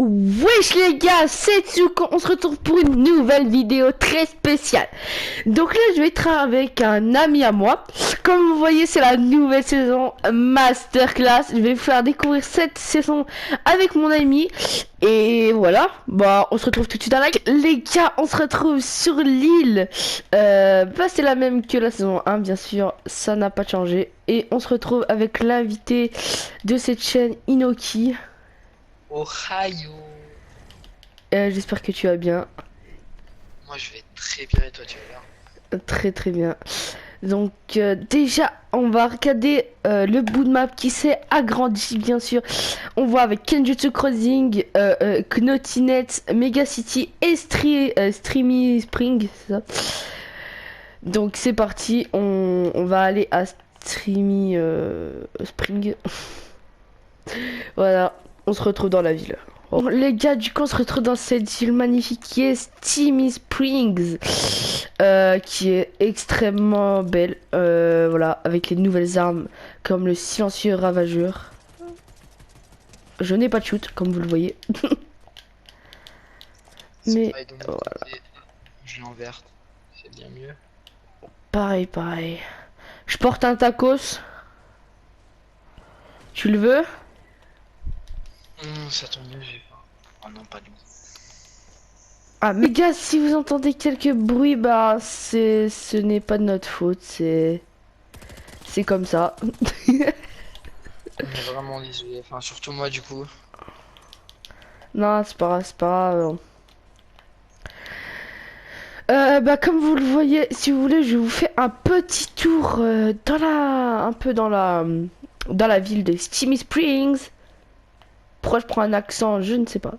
Wesh les gars, c'est Tsuko, on se retrouve pour une nouvelle vidéo très spéciale. Donc là je vais être avec un ami à moi. Comme vous voyez, c'est la nouvelle saison Masterclass. Je vais vous faire découvrir cette saison avec mon ami. Et voilà, bah on se retrouve tout de suite avec les gars, on se retrouve sur l'île. Bah c'est la même que la saison 1 bien sûr, ça n'a pas changé. Et on se retrouve avec l'invité de cette chaîne, Inoki. Ohio. J'espère que tu vas bien. Moi je vais très bien et toi tu vas bien? Très très bien. Donc déjà on va regarder le bout de map qui s'est agrandi bien sûr. On voit avec Kenjutsu Crossing, Knotinet, Mega City et Streamy Spring, c'est ça. Donc c'est parti, on va aller à Streamy Spring. Voilà, on se retrouve dans la ville. Bon, les gars, du coup, on se retrouve dans cette île magnifique qui est Steamy Springs, qui est extrêmement belle. Voilà, avec les nouvelles armes comme le silencieux ravageur. Je n'ai pas de shoot, comme vous le voyez. Mais Pareil de mon voilà, côté, je l'ai en verte, c'est bien mieux. pareil, pareil. Je porte un tacos. Tu le veux? Ça tombe mieux, j'ai faim. Oh non, pas du tout. Ah, mais gars, si vous entendez quelques bruits, bah, ce n'est pas de notre faute, c'est comme ça. On est vraiment désolé, enfin surtout moi du coup. Non, c'est pas grave, c'est pas grave. Bah comme vous le voyez, si vous voulez, je vous fais un petit tour un peu dans la ville de Steamy Springs. Pourquoi je prends un accent, je ne sais pas.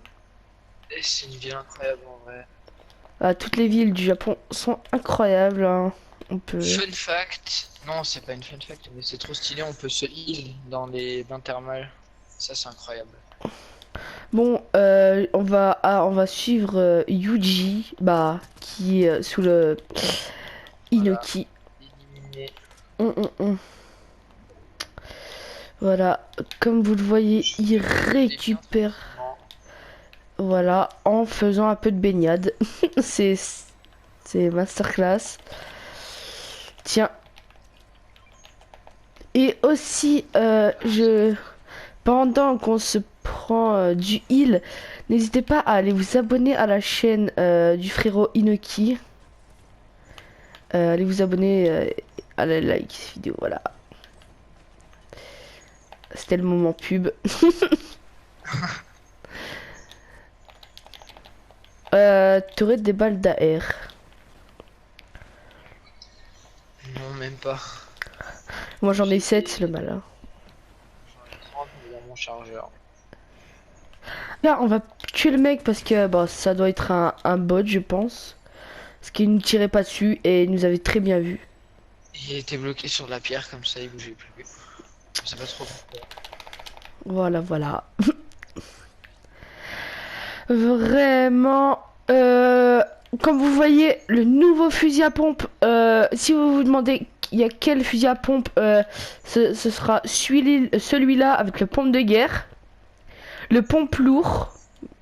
Et c'est une ville incroyable en vrai. Toutes les villes du Japon sont incroyables, hein. On peut. Fun fact, non c'est pas une fun fact, mais c'est trop stylé, on peut se heal dans les bains thermales. Ça c'est incroyable. Bon, on va suivre Yuji, bah qui est sous le Voilà, Inoki. éliminé. Hum. Voilà, comme vous le voyez, il Des biens récupère. tranquillement. Voilà, en faisant un peu de baignade. c'est masterclass. Tiens. Et aussi, pendant qu'on se prend du heal, n'hésitez pas à aller vous abonner à la chaîne du frérot Inoki. Allez vous abonner à la like cette vidéo, voilà. C'était le moment pub. T'aurais des balles d'AR. Non même pas. Moi j'en ai 7, c'est le malin. J'en ai 30 mais dans mon chargeur. Là, on va tuer le mec parce que bah, ça doit être un bot, je pense. Parce qu'il ne tirait pas dessus et il nous avait très bien vu. Il était bloqué sur la pierre comme ça, il bougeait plus. Je sais pas trop pourquoi. Voilà, voilà. Vraiment. Comme vous voyez, le nouveau fusil à pompe. Si vous vous demandez il y a quel fusil à pompe, ce sera celui-là avec le pompe de guerre. Le pompe lourd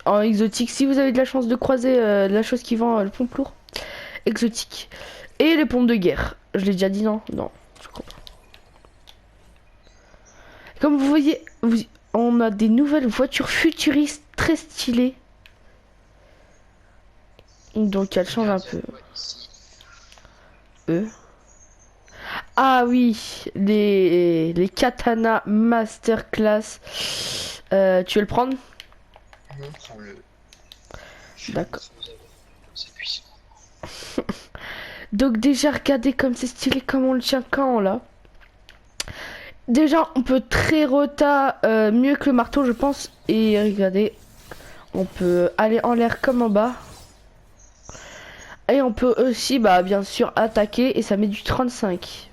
en exotique. Si vous avez de la chance de croiser la chose qui vend le pompe lourd exotique. Et les pompes de guerre. Je l'ai déjà dit, non? Non, je crois pas. Comme vous voyez, on a des nouvelles voitures futuristes très stylées. Donc elle change un peu. Ah oui, les katana masterclass. Tu veux le prendre? Non, prends-le. D'accord. C'est puissant. Donc déjà regardez comme c'est stylé, comme on le tient quand là. Déjà on peut très rota mieux que le marteau je pense. Et regardez, on peut aller en l'air comme en bas. Et on peut aussi bah bien sûr attaquer et ça met du 35.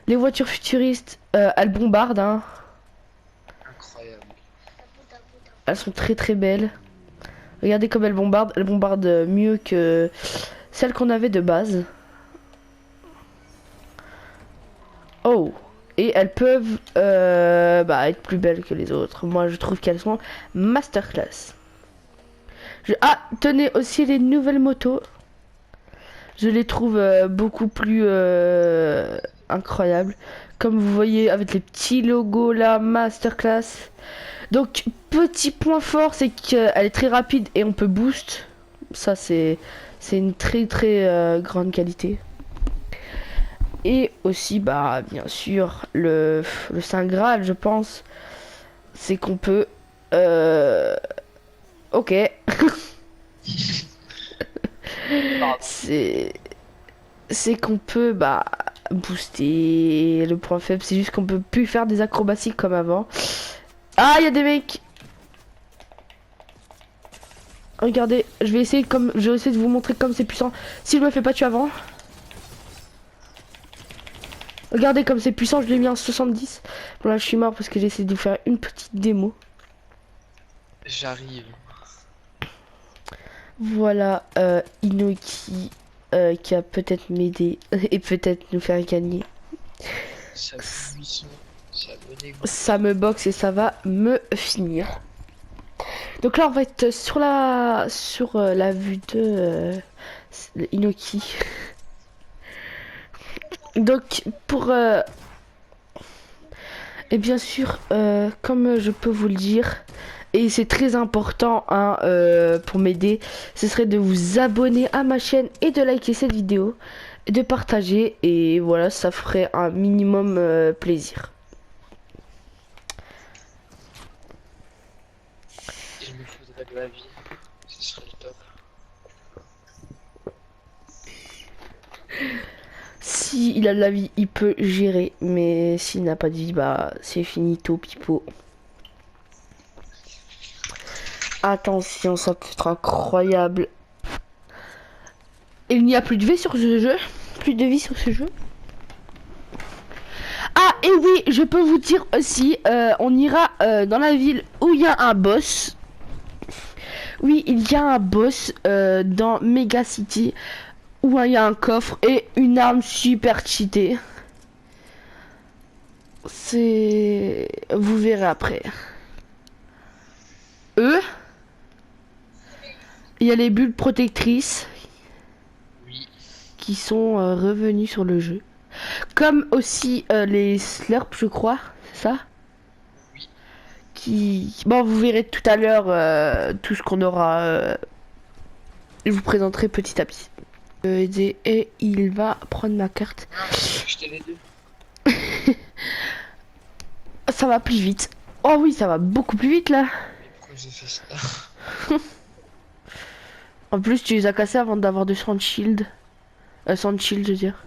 Les voitures futuristes, elles bombardent hein. Incroyable. Elles sont très très belles. Regardez comme elles bombardent mieux que celles qu'on avait de base. Oh, et elles peuvent bah, être plus belles que les autres. Moi je trouve qu'elles sont masterclass. Ah, tenez aussi les nouvelles motos. Je les trouve beaucoup plus incroyables. Comme vous voyez avec les petits logos là, Masterclass. Donc petit point fort, c'est qu'elle est très rapide et on peut boost. Ça c'est une très grande qualité. Et aussi bah bien sûr le Saint Graal je pense, c'est qu'on peut ok. c'est qu'on peut bah booster. Le point faible c'est juste qu'on peut plus faire des acrobaties comme avant. Ah, il y a des mecs. Regardez, je vais essayer de vous montrer comme c'est puissant. Si je me fais pas tuer avant. Regardez comme c'est puissant, je l'ai mis en 70. Bon là je suis mort parce que j'ai essayé de vous faire une petite démo. J'arrive. Voilà Inoki qui a peut-être m'aider et peut-être nous faire gagner. Ça buisson, ça me dégoûte. Ça me boxe et ça va me finir. Donc là on va être sur la vue de Inoki. Donc pour et bien sûr comme je peux vous le dire et c'est très important hein, pour m'aider, ce serait de vous abonner à ma chaîne et de liker cette vidéo, de partager et voilà, ça ferait un minimum plaisir. Il me faudrait de la vie, ce serait le top. Si il a de la vie, il peut gérer, mais s'il n'a pas de vie, bah c'est finito pipo. Attention, ça peut être incroyable. Il n'y a plus de vie sur ce jeu. Plus de vie sur ce jeu. Ah, et oui, je peux vous dire aussi, on ira dans la ville où il y a un boss. Oui, il y a un boss dans Mega City où il y a un coffre et une arme super cheatée. C'est... Vous verrez après. Il y a les bulles protectrices Oui. qui sont revenues sur le jeu. Comme aussi les slurps, je crois, c'est ça? Oui. Bon, vous verrez tout à l'heure tout ce qu'on aura. Je vous présenterai petit à petit. Et il va prendre ma carte. Ah, j'ai acheté les deux. Ça va plus vite. Oh oui, ça va beaucoup plus vite là. Mais pourquoi j'ai fait ça? En plus, tu les as cassés avant d'avoir de Sand Shield. Sand Shield, je veux dire.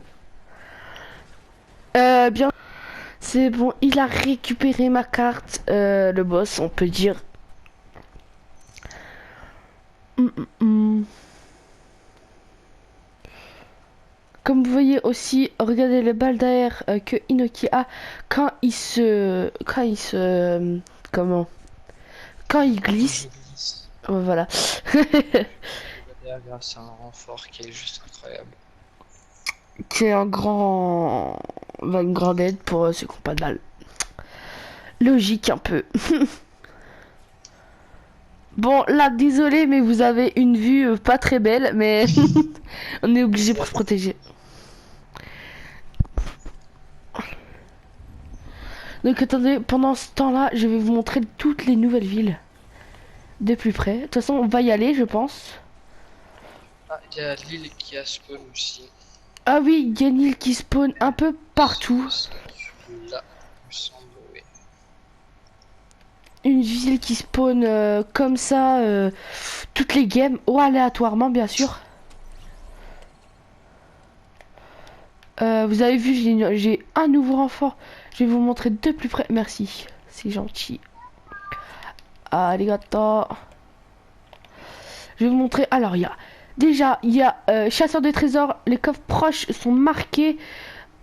Bien. C'est bon, il a récupéré ma carte. Le boss, on peut dire. Comme vous voyez aussi, regardez les balles d'air que Inoki a quand il glisse. Oh, voilà. Grâce à un renfort qui est juste incroyable. C'est une grande aide pour ceux qui n'ont pas de balles. Logique un peu. Bon là désolé mais vous avez une vue pas très belle mais on est obligé pour se protéger. Donc attendez, pendant ce temps là je vais vous montrer toutes les nouvelles villes de plus près. De toute façon on va y aller je pense. Ah, il y a l'île qui a spawn aussi. Ah oui, il y a une île qui spawn un peu partout. Là, il me semble, oui. Une ville qui spawn comme ça toutes les games, aléatoirement bien sûr. Vous avez vu, j'ai un nouveau renfort. Je vais vous montrer de plus près. Merci, c'est gentil. Arigato. Je vais vous montrer. Alors, il y a chasseur de trésors. Les coffres proches sont marqués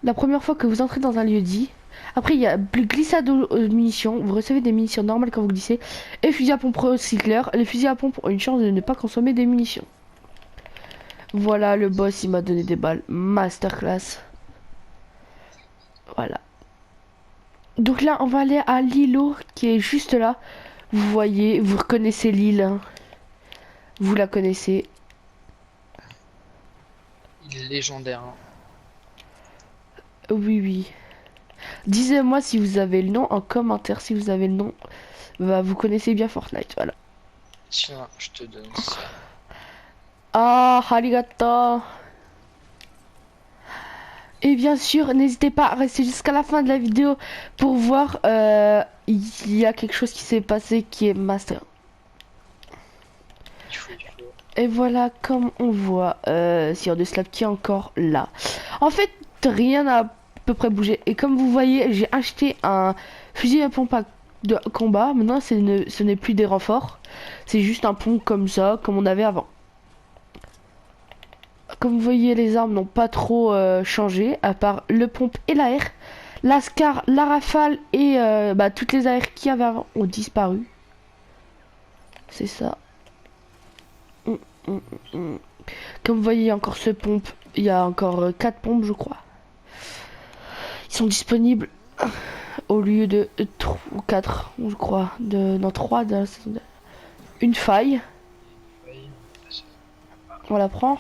la première fois que vous entrez dans un lieu dit. Après, il y a glissade aux munitions. Vous recevez des munitions normales quand vous glissez. Et fusil à pompe recycleur. Les fusils à pompe ont une chance de ne pas consommer des munitions. Voilà, le boss, il m'a donné des balles. Masterclass. Voilà. Donc là, on va aller à l'îlot qui est juste là. Vous voyez, vous reconnaissez l'île. Hein. Vous la connaissez. Il est légendaire. Hein. Oui, oui. Dites-moi si vous avez le nom en commentaire, si vous avez le nom. Bah, vous connaissez bien Fortnite, voilà. Tiens, je te donne ça. Ah, arigato. Et bien sûr, n'hésitez pas à rester jusqu'à la fin de la vidéo pour voir. Il y a quelque chose qui s'est passé qui est master. Il faut. Et voilà, comme on voit, Sire de Slap qui est encore là. En fait, rien n'a à peu près bougé. Et comme vous voyez, j'ai acheté un fusil à pompe de combat. Maintenant, ce n'est plus des renforts. C'est juste un pont comme ça, comme on avait avant. Comme vous voyez, les armes n'ont pas trop changé, à part le pompe et l'AR. La Scar, la Rafale et toutes les AR qu'il y avait avant ont disparu. C'est ça. Comme vous voyez, il y a encore ce pompe. Il y a encore 4 pompes, je crois. Ils sont disponibles au lieu de 3 ou 4, je crois. Non, 3. Une faille. Oui. On la prend.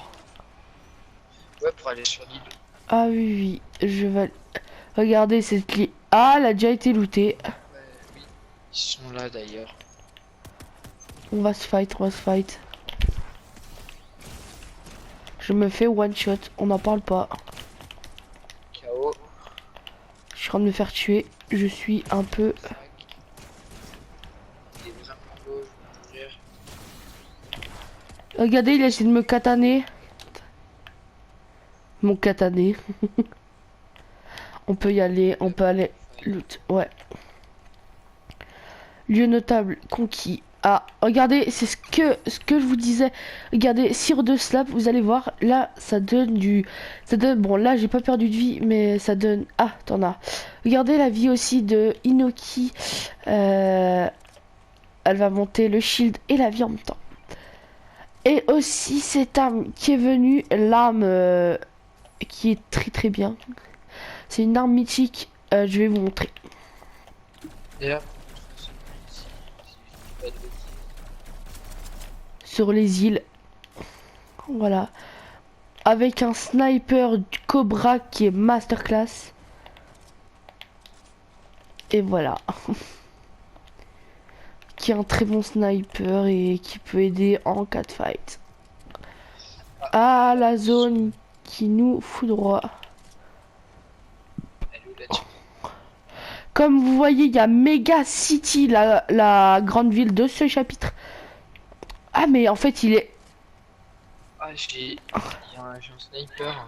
Ouais, pour aller sur l'île. Ah oui, oui. Je vais... Regardez cette clé. Ah, elle a déjà été lootée. Ouais, oui. Ils sont là d'ailleurs. On va se fight, on va se fight. Je me fais one shot, on n'en parle pas. KO. Je suis en train de me faire tuer. Je suis un peu... Il est vraiment beau, je vais mourir. Regardez, il a essayé de me kataner. Mon katané. On peut y aller, on peut aller... Loot, ouais. Lieu notable conquis. Ah, regardez, c'est ce que je vous disais. Regardez, Sire de Slap, vous allez voir, là, ça donne du... Ça donne... Bon, là, j'ai pas perdu de vie, mais ça donne... Ah, t'en as. Regardez la vie aussi de Inoki. Elle va monter le shield et la vie en même temps. Et aussi, cette arme qui est venue, l'arme qui est très très bien. C'est une arme mythique. Je vais vous montrer. D'ailleurs, Sur les îles. Voilà. Avec un sniper du Cobra qui est masterclass. Et voilà. Qui est un très bon sniper et qui peut aider en cas de fight. Ah, la zone qui nous foudroie. Comme vous voyez, il y a Mega City, la grande ville de ce chapitre. Ah, mais en fait, il est... Ah, j'ai un sniper.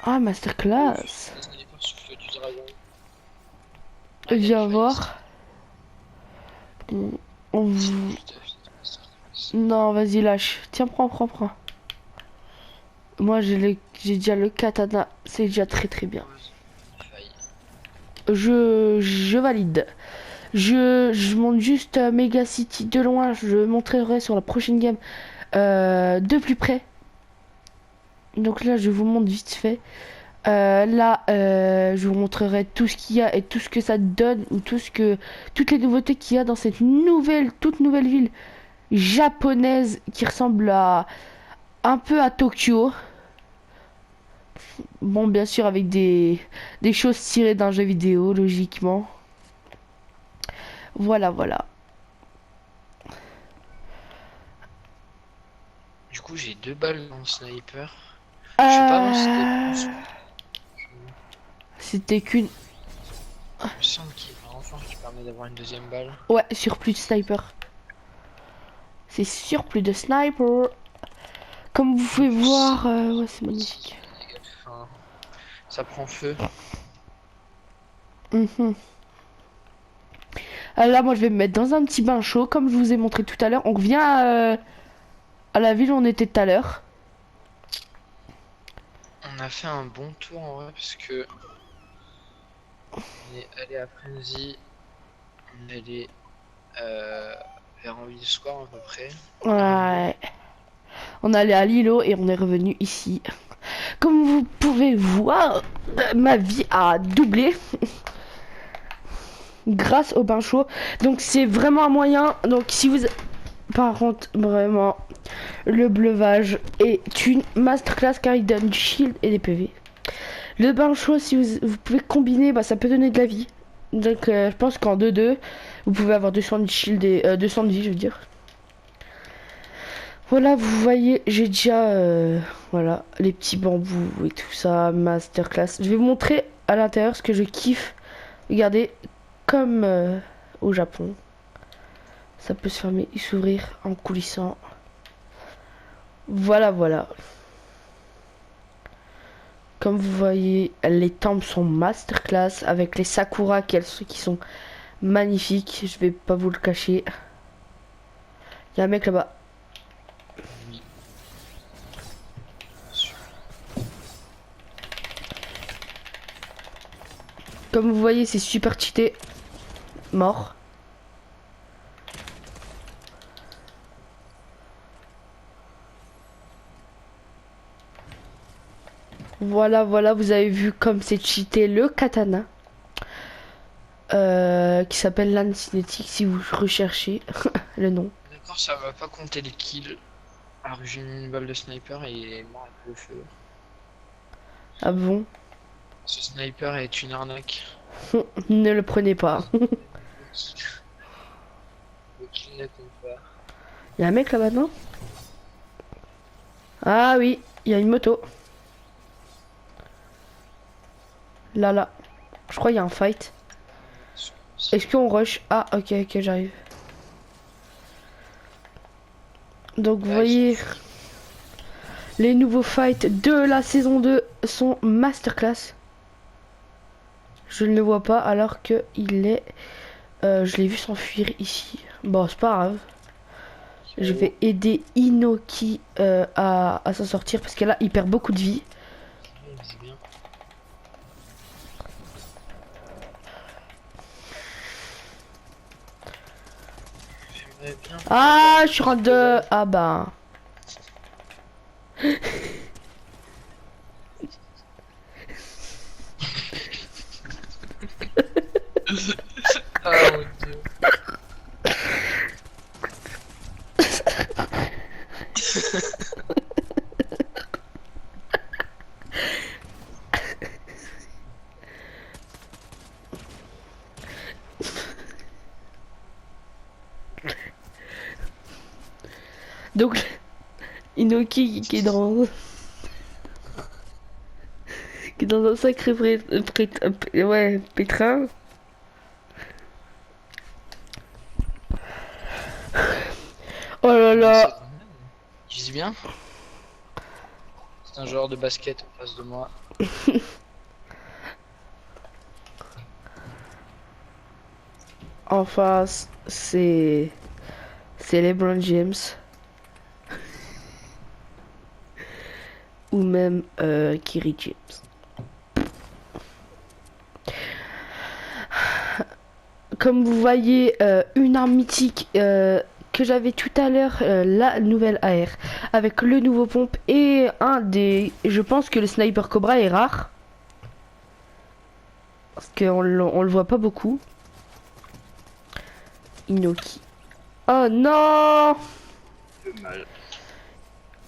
Ah, masterclass. Un sniper souffle du dragon. Viens voir. On... Non, vas-y, lâche. Tiens, prends. Moi, j'ai déjà le katana. C'est déjà très très bien. Je valide. Je monte juste Mega City de loin. Je montrerai sur la prochaine game de plus près. Donc là, je vous montre vite fait. Là, je vous montrerai tout ce qu'il y a et tout ce que ça donne ou toutes les nouveautés qu'il y a dans cette toute nouvelle ville japonaise qui ressemble un peu à Tokyo. Bon, bien sûr, avec des choses tirées d'un jeu vidéo, logiquement. Voilà. Du coup, j'ai 2 balles dans le sniper. Je sais pas si c'était qu'une... il me semble qu'il y a un renfort qui permet d'avoir une deuxième balle. Ouais, surplus de sniper. C'est surplus de sniper. Comme vous pouvez voir, ouais, c'est magnifique. Enfin, ça prend feu. Là, moi, je vais me mettre dans un petit bain chaud, comme je vous ai montré tout à l'heure. On revient à la ville où on était tout à l'heure. On a fait un bon tour en vrai parce que on est allé à Frenzy, on est allé vers Envie Square à peu près. Ouais. On allait à Lilo et on est revenu ici. Comme vous pouvez voir, ma vie a doublé grâce au bain chaud. Donc c'est vraiment un moyen. Donc si vous par contre, vraiment, le bleuvage est une masterclass car il donne du shield et des PV. Le bain chaud, si vous pouvez combiner, bah, ça peut donner de la vie. Donc je pense qu'en 2-2, vous pouvez avoir 200 de shield et 200 de vie, je veux dire. Voilà, vous voyez, j'ai déjà voilà, les petits bambous et tout ça, masterclass. Je vais vous montrer à l'intérieur ce que je kiffe. Regardez, comme au Japon. Ça peut se fermer et s'ouvrir en coulissant. Voilà, voilà. Comme vous voyez, les temples sont masterclass avec les sakura qui sont magnifiques. Je vais pas vous le cacher. Il y a un mec là-bas. Oui. Comme vous voyez, c'est super cheaté. Mort. Voilà, voilà, vous avez vu comme c'est cheaté le katana. Qui s'appelle l'âne cinétique si vous recherchez le nom. D'accord, ça va pas compter les kills. Alors j'ai mis une balle de sniper et il est mort avec le feu. Ah bon? Ce sniper est une arnaque. Ne le prenez pas. Le kill ne compte pas. Il y a un mec là maintenant? Ah oui, il y a une moto. Là, là. Je crois qu'il y a un fight. Est-ce qu'on rush? Ah, ok, ok, j'arrive. Donc, vous voyez, les nouveaux fights de la saison 2 sont masterclass. Je ne le vois pas alors que il est... je l'ai vu s'enfuir ici. Bon, c'est pas grave. Je vais aider Inoki à s'en sortir parce que là, il perd beaucoup de vie. C'est bien. J'aimerais bien. Ah, je suis rentré de... Ah bah... Ah mon dieu. Donc, Inoki qui est dans... qui est dans un sacré ouais, pétrin. Oh là là. Je dis bien. C'est un joueur de basket en face de moi. En face, c'est LeBron James. Ou même Kerry James. Comme vous voyez, une arme mythique que j'avais tout à l'heure, la nouvelle AR, avec le nouveau pompe et un des... Je pense que le sniper Cobra est rare. Parce qu'on le voit pas beaucoup. Inoki. Oh non!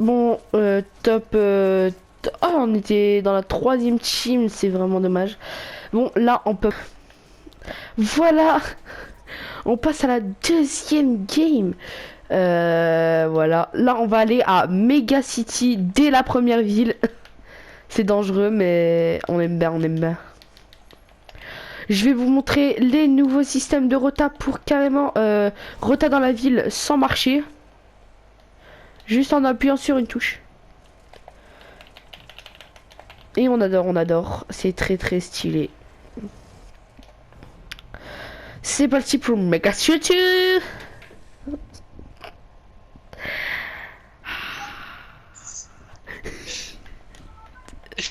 Bon, top... Oh, on était dans la 3e team, c'est vraiment dommage. Bon, là, on peut... Voilà! On passe à la 2e game. Voilà. Là, on va aller à Mega City dès la première ville. C'est dangereux, mais on aime bien, on aime bien. Je vais vous montrer les nouveaux systèmes de rota pour carrément rota dans la ville sans marcher. Juste en appuyant sur une touche. Et on adore, on adore. C'est très très stylé. C'est parti pour Mega City.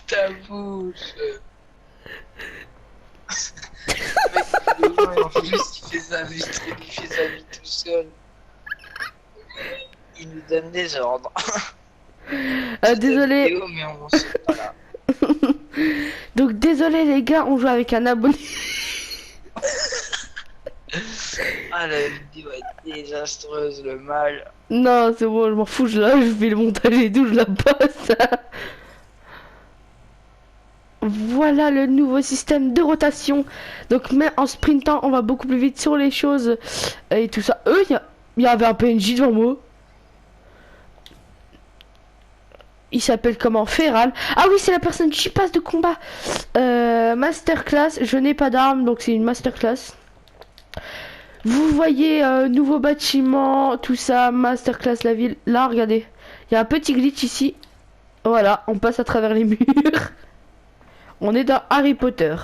Ta bouche. En plus, il fait sa vie, il fait sa vie tout seul. Il nous donne des ordres. Désolé. Vidéo, mais on sait pas là. Donc désolé les gars, on joue avec un abonné. Ah Ah, la vidéo est désastreuse, le mal. Non, c'est bon, je m'en fous, je fais le montage et tout, je la passe. Voilà le nouveau système de rotation. Donc, mais en sprintant, on va beaucoup plus vite sur les choses et tout ça. Il y avait un PNJ devant moi. Il s'appelle comment? Ferral. Ah oui, c'est la personne qui passe de combat. Masterclass. Je n'ai pas d'arme, donc c'est une masterclass. Vous voyez, nouveau bâtiment, tout ça, masterclass, la ville. Là, regardez. Il y a un petit glitch ici. Voilà, on passe à travers les murs. On est dans Harry Potter.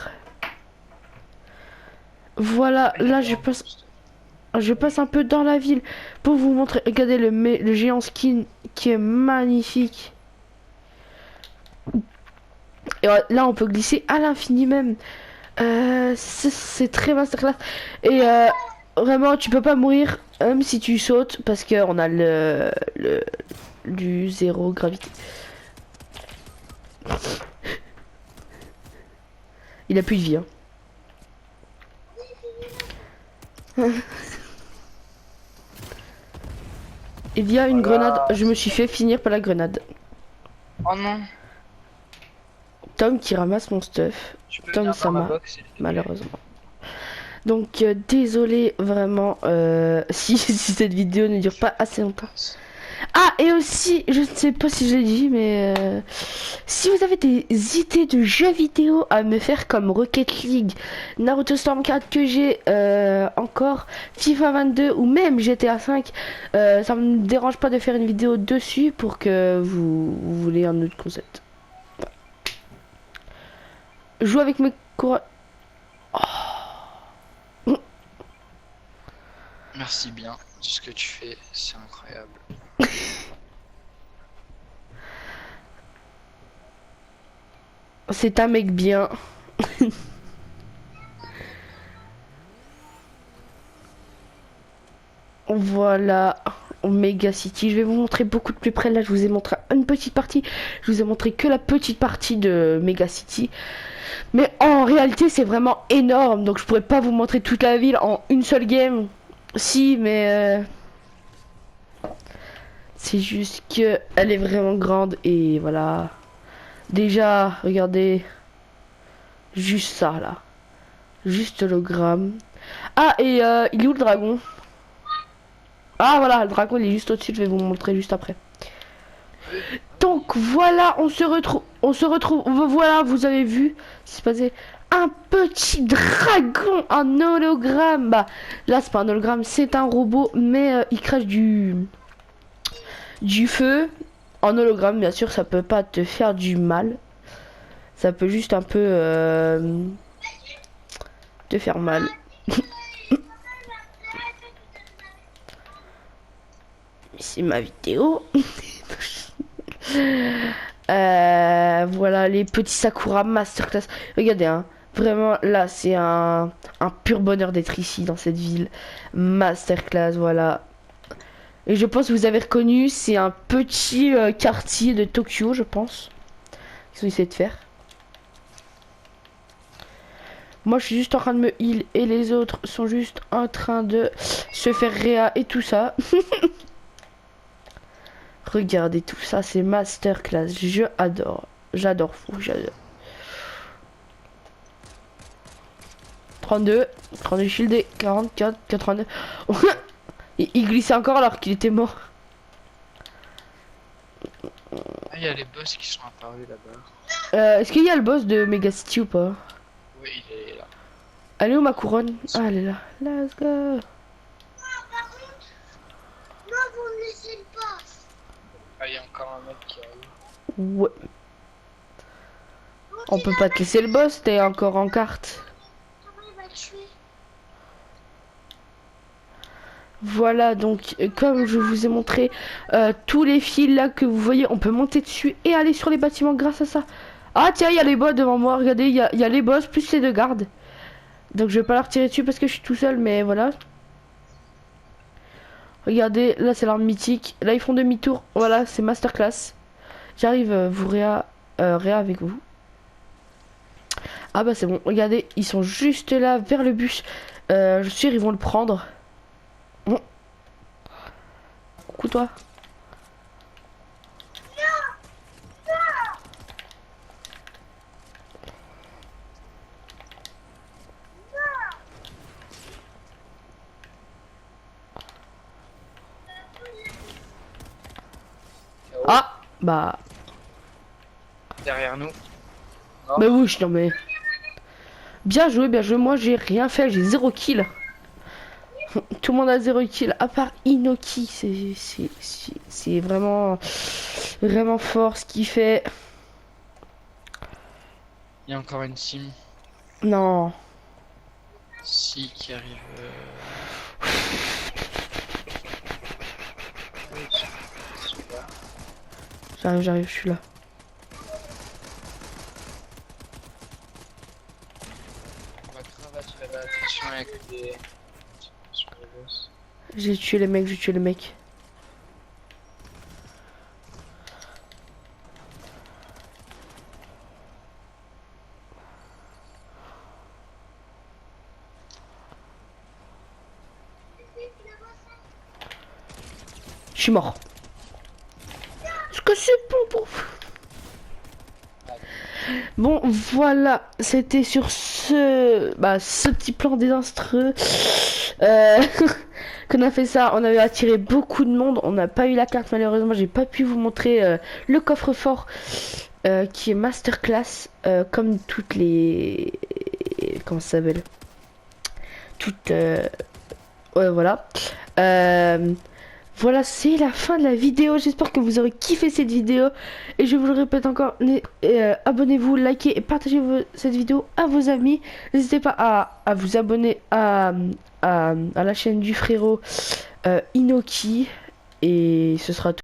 Voilà, là je passe un peu dans la ville pour vous montrer. Regardez le géant skin qui est magnifique. Et là on peut glisser à l'infini même. C'est très masterclass. Et vraiment tu peux pas mourir même si tu sautes parce que on a du zéro gravité. Il a plus de vie, hein. Il y a une grenade. Je me suis fait finir par la grenade. Oh non. Tom qui ramasse mon stuff. Tom ça m'a malheureusement. Donc désolé vraiment si cette vidéo ne dure pas assez longtemps. Ah, et aussi, je ne sais pas si je l'ai dit, mais si vous avez des idées de jeux vidéo à me faire comme Rocket League, Naruto Storm 4 que j'ai encore, FIFA 22 ou même GTA 5, ça me dérange pas de faire une vidéo dessus pour que vous voulez un autre concept. Joue avec mes coureurs. Oh. Merci bien. Tout ce que tu fais, c'est incroyable. C'est un mec bien. Voilà, Mega City. Je vais vous montrer beaucoup de plus près. Là, je vous ai montré une petite partie. Je vous ai montré que la petite partie de Mega City. Mais en réalité, c'est vraiment énorme. Donc, je pourrais pas vous montrer toute la ville en une seule game. Si, mais c'est juste que elle est vraiment grande et voilà. Déjà, regardez. Juste ça, là. Juste l'hologramme. Ah, et il est où le dragon? Ah, voilà, le dragon, il est juste au-dessus. Je vais vous montrer juste après. Donc, voilà, on se retrouve. Voilà, vous avez vu. C'est passé un petit dragon en hologramme. Bah, là, c'est pas un hologramme, c'est un robot. Mais il crache du feu. En hologramme, bien sûr, ça peut pas te faire du mal. Ça peut juste un peu te faire mal. C'est ma vidéo. Voilà les petits Sakura Masterclass. Regardez, hein, vraiment là c'est un pur bonheur d'être ici dans cette ville. Masterclass, voilà. Et je pense que vous avez reconnu, c'est un petit quartier de Tokyo, je pense. Qu'ils ont essayé de faire. Moi je suis juste en train de me heal et les autres sont juste en train de se faire réa et tout ça. Regardez tout ça, c'est masterclass. Je adore. J'adore fou, j'adore. 32 shieldé, 44, 82. Il glissait encore alors qu'il était mort. Ah, il y a les boss qui sont apparus là-bas. Est-ce qu'il y a le boss de Mega City ou pas? Oui, il est là. Elle est où ma couronne? Ah, elle est là. Let's go. Non, vous me laissez pas. Ah, il y a encore un mec qui arrive. Ouais. On peut pas te laisser le boss, t'es encore en carte. Comment il va tuer? Voilà, donc comme je vous ai montré tous les fils là que vous voyez, on peut monter dessus et aller sur les bâtiments grâce à ça. Ah tiens, il y a les boss devant moi, regardez, il y a les boss plus les deux gardes. Donc je vais pas leur tirer dessus parce que je suis tout seul, mais voilà. Regardez, là c'est l'arme mythique, là ils font demi-tour, voilà, c'est masterclass. J'arrive vous réa avec vous. Ah bah c'est bon, regardez, ils sont juste là vers le bus. Je suis sûr ils vont le prendre. coup, toi? Ah, bah, Derrière nous. bah oui, non mais. Bien joué, bien joué. Moi, j'ai rien fait, j'ai 0 kill. Tout le monde a 0 kill, à part Inoki. C'est vraiment, vraiment fort ce qu'il fait. Il y a encore une team. Non. Si, qui arrive. Oui, super. J'arrive, je suis là. On va grave attirer l'attention avec les. Sur les boss. J'ai tué les mecs, j'ai tué les mecs. Je suis mort. Est-ce que c'est bon pour vous? Bon, voilà, c'était sur ce petit plan désastreux qu'on a fait ça. On avait attiré beaucoup de monde. On n'a pas eu la carte, malheureusement. J'ai pas pu vous montrer le coffre-fort qui est masterclass, comme toutes les. Comment ça s'appelle? Toutes. Ouais, voilà. Voilà, c'est la fin de la vidéo. J'espère que vous aurez kiffé cette vidéo. Et je vous le répète encore, abonnez-vous, likez et partagez cette vidéo à vos amis. N'hésitez pas à vous abonner à la chaîne du frérot Inoki. Et ce sera tout.